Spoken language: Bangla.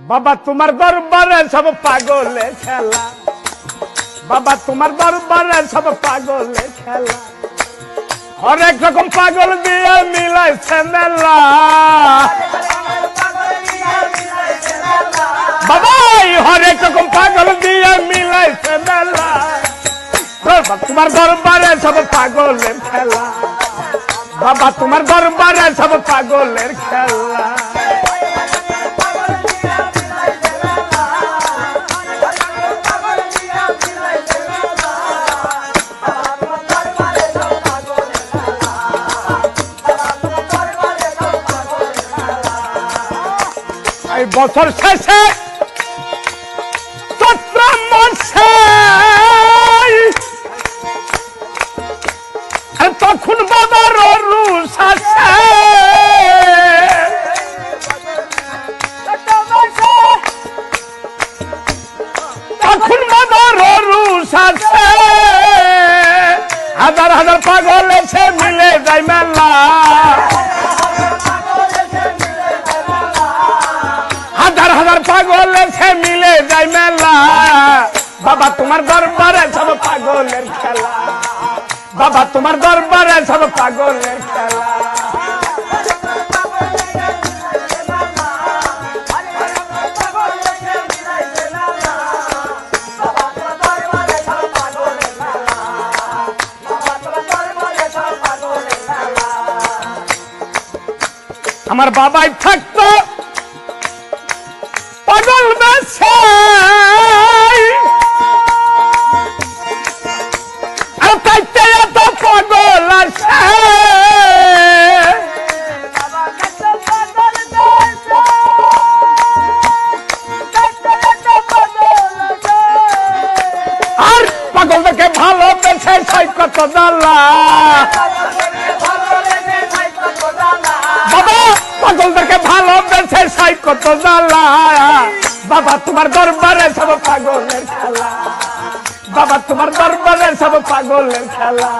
বাবা তোমার দরবারে সব পাগলের খেলা, বাবা তোমার দরবারে সব পাগলের খেলা, হরেক রকম পাগল দিয়ে মিলাইছে মেলা। বাবা হরেক রকম পাগল দিয়ে মিলাইছে মেলা, তোমার দরবারে সব পাগলের খেলা, বাবা তোমার দরবারে সব পাগলের খেলা। এই বছর শেষে চৈত্র মাসে তখন বাবার রুষ আসে, তখন বাবার রুষ আসে, হাজার হাজার পাগল এসে মিলে যায় মেলা, হাজার হাজার পাগল এসে মিলে যায় মেলা। বাবা তোমার দরবারে সব পাগলের খেলা, বাবা তোমার দরবারে সব পাগলের খেলা। আমার বাবাই থাকতো পাগল বেশে, আর তাইতে এত পাগল আছে, আর পাগলকে ভালোবেসে সাই কত জ্বালা, বাবা পাগলকে ভালোবেসে সাই কত জ্বালা। বাবা তোমার দরবারে সব পাগলের খেলা, বাবা তোমার দরবারে সব পাগলের খেলা।